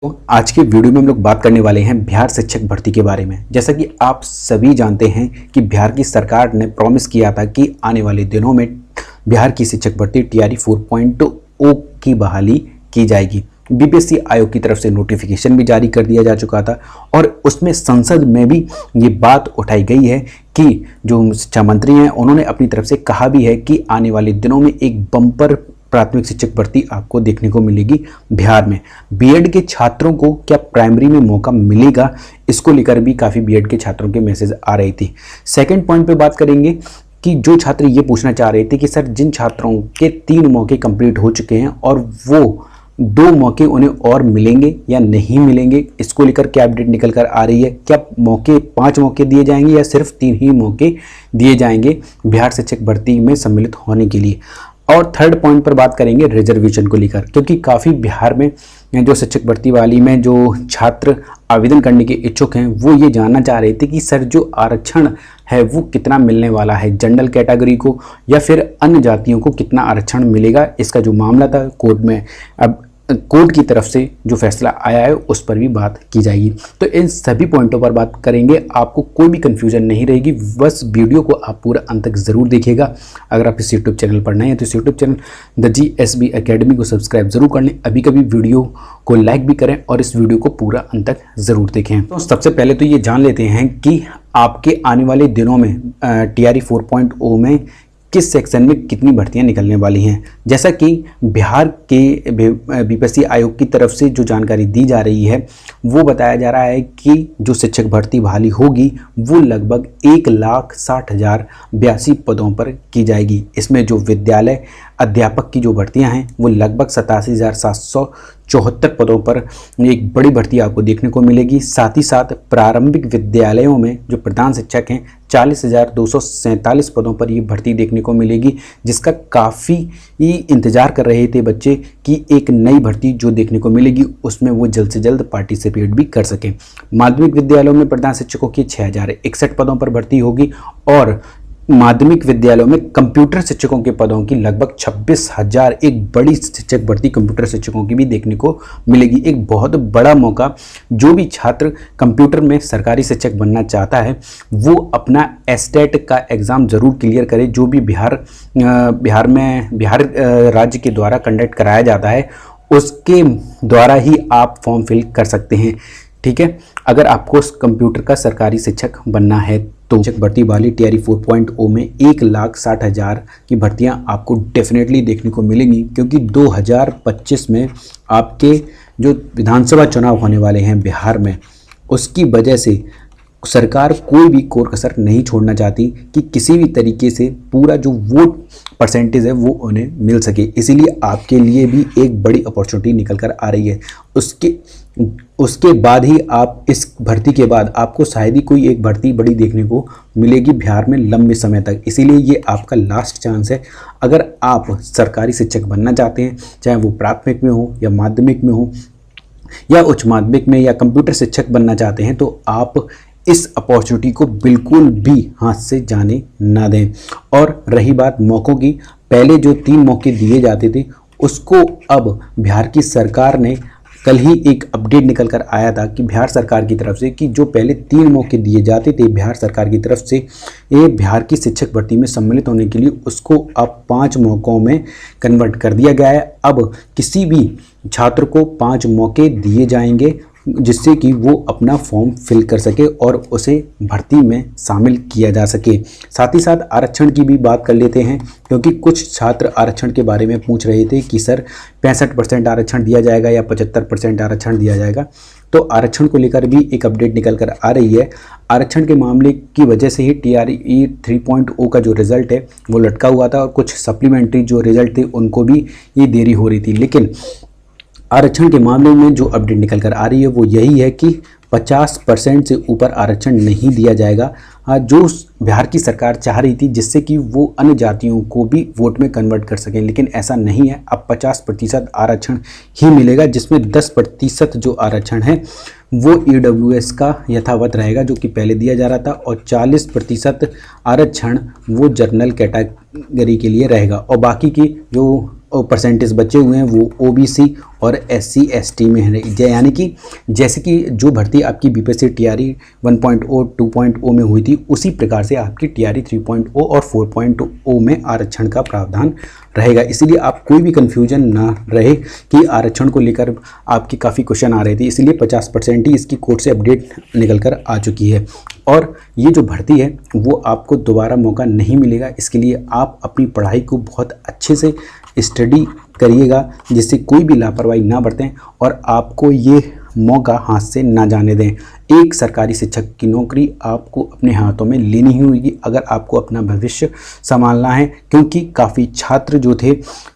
तो आज के वीडियो में हम लोग बात करने वाले हैं बिहार शिक्षक भर्ती के बारे में। जैसा कि आप सभी जानते हैं कि बिहार की सरकार ने प्रॉमिस किया था कि आने वाले दिनों में बिहार की शिक्षक भर्ती टीआरई 4.0 की बहाली की जाएगी। बीपीएससी आयोग की तरफ से नोटिफिकेशन भी जारी कर दिया जा चुका था और उसमें संसद में भी ये बात उठाई गई है कि जो शिक्षा मंत्री हैं उन्होंने अपनी तरफ से कहा भी है कि आने वाले दिनों में एक बम्पर प्राथमिक शिक्षक भर्ती आपको देखने को मिलेगी बिहार में। बीएड के छात्रों को क्या प्राइमरी में मौका मिलेगा, इसको लेकर भी काफ़ी बीएड के छात्रों के मैसेज आ रही थी। सेकंड पॉइंट पे बात करेंगे कि जो छात्र ये पूछना चाह रहे थे कि सर जिन छात्रों के 3 मौके कंप्लीट हो चुके हैं और वो 2 मौके उन्हें और मिलेंगे या नहीं मिलेंगे, इसको लेकर क्या अपडेट निकल कर आ रही है। क्या मौके 5 मौके दिए जाएंगे या सिर्फ 3 ही मौके दिए जाएंगे बिहार शिक्षक भर्ती में सम्मिलित होने के लिए। और थर्ड पॉइंट पर बात करेंगे रिजर्वेशन को लेकर, क्योंकि काफ़ी बिहार में जो शिक्षक भर्ती वाली में जो छात्र आवेदन करने के इच्छुक हैं वो ये जानना चाह रहे थे कि सर जो आरक्षण है वो कितना मिलने वाला है, जनरल कैटेगरी को या फिर अन्य जातियों को कितना आरक्षण मिलेगा। इसका जो मामला था कोर्ट में, अब कोर्ट की तरफ से जो फैसला आया है उस पर भी बात की जाएगी। तो इन सभी पॉइंटों पर बात करेंगे, आपको कोई भी कंफ्यूजन नहीं रहेगी। बस वीडियो को आप पूरा अंत तक ज़रूर देखिएगा। अगर आप इस यूट्यूब चैनल पर नए हैं तो इस YouTube channel the GSB academy को सब्सक्राइब जरूर कर लें, अभी कभी वीडियो को लाइक भी करें और इस वीडियो को पूरा अंत तक ज़रूर देखें। तो सबसे पहले तो ये जान लेते हैं कि आपके आने वाले दिनों में टीआरई 4.0 में किस सेक्शन में कितनी भर्तियां निकलने वाली हैं। जैसा कि बिहार के बीपीएससी आयोग की तरफ से जो जानकारी दी जा रही है वो बताया जा रहा है कि जो शिक्षक भर्ती बहाली होगी वो लगभग 1,60,082 पदों पर की जाएगी। इसमें जो विद्यालय अध्यापक की जो भर्तियां हैं वो लगभग 87,774 पदों पर एक बड़ी भर्ती आपको देखने को मिलेगी। साथ ही साथ प्रारंभिक विद्यालयों में जो प्रधान शिक्षक हैं 40,247 पदों पर ये भर्ती देखने को मिलेगी, जिसका काफ़ी इंतज़ार कर रहे थे बच्चे कि एक नई भर्ती जो देखने को मिलेगी उसमें वो जल्द से जल्द पार्टिसिपेट भी कर सकें। माध्यमिक विद्यालयों में प्रधान शिक्षकों की 6,061 पदों पर भर्ती होगी और माध्यमिक विद्यालयों में कंप्यूटर शिक्षकों के पदों की लगभग 26,000 एक बड़ी शिक्षक भर्ती कंप्यूटर शिक्षकों की भी देखने को मिलेगी। एक बहुत बड़ा मौका, जो भी छात्र कंप्यूटर में सरकारी शिक्षक बनना चाहता है वो अपना एस्टेट का एग्ज़ाम ज़रूर क्लियर करे, जो भी बिहार राज्य के द्वारा कंडक्ट कराया जाता है उसके द्वारा ही आप फॉर्म फिल कर सकते हैं। ठीक है, अगर आपको कंप्यूटर का सरकारी शिक्षक बनना है तो शिक्षक भर्ती वाली टीआरई 4.0 में 1,60,000 की भर्तियां आपको डेफिनेटली देखने को मिलेंगी, क्योंकि 2025 में आपके जो विधानसभा चुनाव होने वाले हैं बिहार में, उसकी वजह से सरकार कोई भी कोर कसर नहीं छोड़ना चाहती कि किसी भी तरीके से पूरा जो वोट परसेंटेज है वो उन्हें मिल सके। इसीलिए आपके लिए भी एक बड़ी अपॉर्चुनिटी निकल कर आ रही है। उसके बाद ही आप इस भर्ती के बाद आपको शायद ही कोई एक भर्ती बड़ी देखने को मिलेगी बिहार में लंबे समय तक। इसीलिए ये आपका लास्ट चांस है। अगर आप सरकारी शिक्षक बनना चाहते हैं, चाहे वो प्राथमिक में हो या माध्यमिक में हो या उच्च माध्यमिक में या कंप्यूटर शिक्षक बनना चाहते हैं, तो आप इस अपॉर्चुनिटी को बिल्कुल भी हाथ से जाने ना दें। और रही बात मौक़ों की, पहले जो 3 मौके दिए जाते थे उसको अब बिहार की सरकार ने, कल ही एक अपडेट निकल कर आया था कि बिहार सरकार की तरफ से कि जो पहले 3 मौके दिए जाते थे बिहार सरकार की तरफ से ये बिहार की शिक्षक भर्ती में सम्मिलित होने के लिए, उसको अब 5 मौक़ों में कन्वर्ट कर दिया गया है। अब किसी भी छात्र को 5 मौके दिए जाएंगे जिससे कि वो अपना फॉर्म फिल कर सके और उसे भर्ती में शामिल किया जा सके। साथ ही साथ आरक्षण की भी बात कर लेते हैं, क्योंकि कुछ छात्र आरक्षण के बारे में पूछ रहे थे कि सर 65% आरक्षण दिया जाएगा या 75% आरक्षण दिया जाएगा। तो आरक्षण को लेकर भी एक अपडेट निकल कर आ रही है। आरक्षण के मामले की वजह से ही टीआरई 3.0 का जो रिज़ल्ट है वो लटका हुआ था और कुछ सप्लीमेंट्री जो रिज़ल्ट थे उनको भी ये देरी हो रही थी। लेकिन आरक्षण के मामले में जो अपडेट निकल कर आ रही है वो यही है कि 50% से ऊपर आरक्षण नहीं दिया जाएगा, जो बिहार की सरकार चाह रही थी, जिससे कि वो अन्य जातियों को भी वोट में कन्वर्ट कर सकें। लेकिन ऐसा नहीं है। अब 50% आरक्षण ही मिलेगा, जिसमें 10% जो आरक्षण है वो EWS का यथावत रहेगा जो कि पहले दिया जा रहा था, और 40% आरक्षण वो जनरल कैटेगरी के लिए रहेगा। और बाकी की जो परसेंटेज बचे हुए हैं वो OBC और SC ST में है। यानी कि जैसे कि जो भर्ती आपकी BPSC TRE 1.0 2.0 में हुई थी, उसी प्रकार से आपकी TRE 3.0 और 4.0 में आरक्षण का प्रावधान रहेगा। इसीलिए आप कोई भी कन्फ्यूजन ना रहे कि आरक्षण को लेकर आपके काफ़ी क्वेश्चन आ रहे थे, इसलिए 50% ही इसकी कोर्ट से अपडेट निकल कर आ चुकी है। और ये जो भर्ती है वो आपको दोबारा मौका नहीं मिलेगा। इसके लिए आप अपनी पढ़ाई को बहुत अच्छे से स्टडी करिएगा, जिससे कोई भी लापरवाही ना बरतें और आपको ये मौका हाथ से ना जाने दें। एक सरकारी शिक्षक की नौकरी आपको अपने हाथों में लेनी ही होगी अगर आपको अपना भविष्य संभालना है, क्योंकि काफ़ी छात्र जो थे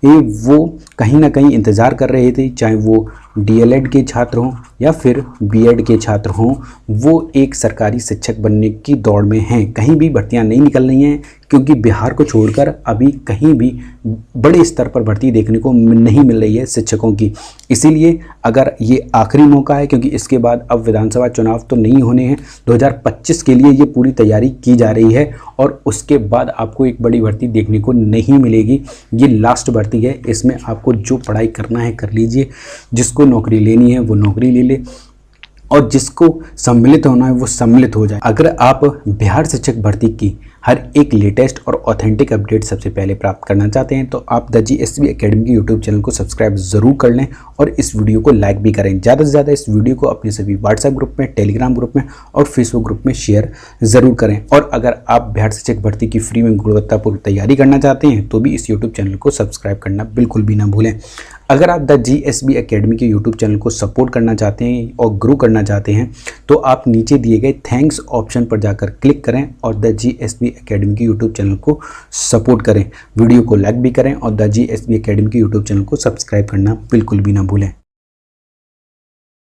वो कहीं ना कहीं इंतज़ार कर रहे थे, चाहे वो DLED के छात्र हों या फिर BEd के छात्र हों, वो एक सरकारी शिक्षक बनने की दौड़ में हैं। कहीं भी भर्तियां नहीं निकल रही हैं, क्योंकि बिहार को छोड़कर अभी कहीं भी बड़े स्तर पर भर्ती देखने को नहीं मिल रही है शिक्षकों की। इसीलिए अगर ये आखिरी मौका है, क्योंकि इसके बाद अब विधानसभा चुनाव तो नहीं होने हैं, 2025 के लिए ये पूरी तैयारी की जा रही है और उसके बाद आपको एक बड़ी भर्ती देखने को नहीं मिलेगी। ये लास्ट भर्ती है, इसमें आपको जो पढ़ाई करना है कर लीजिए, जिसको नौकरी लेनी है वो नौकरी ले ले और जिसको सम्मिलित होना है वो सम्मिलित हो जाए। अगर आप बिहार शिक्षक भर्ती की हर एक लेटेस्ट और ऑथेंटिक अपडेट सबसे पहले प्राप्त करना चाहते हैं तो आप द GSB एकेडमी के यूट्यूब चैनल को सब्सक्राइब ज़रूर कर लें और इस वीडियो को लाइक भी करें। ज़्यादा से ज़्यादा इस वीडियो को अपने सभी व्हाट्सएप ग्रुप में, टेलीग्राम ग्रुप में और फेसबुक ग्रुप में शेयर ज़रूर करें। और अगर आप बिहार शिक्षक भर्ती की फ्री में गुणवत्तापूर्ण तैयारी करना चाहते हैं तो भी इस यूट्यूब चैनल को सब्सक्राइब करना बिल्कुल भी ना भूलें। अगर आप द GSB एकेडमी के यूट्यूब चैनल को सपोर्ट करना चाहते हैं और ग्रो करना चाहते हैं तो आप नीचे दिए गए थैंक्स ऑप्शन पर जाकर क्लिक करें और द GSB एकेडमी के यूट्यूब चैनल को सपोर्ट करें। वीडियो को लाइक भी करें और द GSB एकेडमी के यूट्यूब चैनल को सब्सक्राइब करना बिल्कुल भी ना भूलें।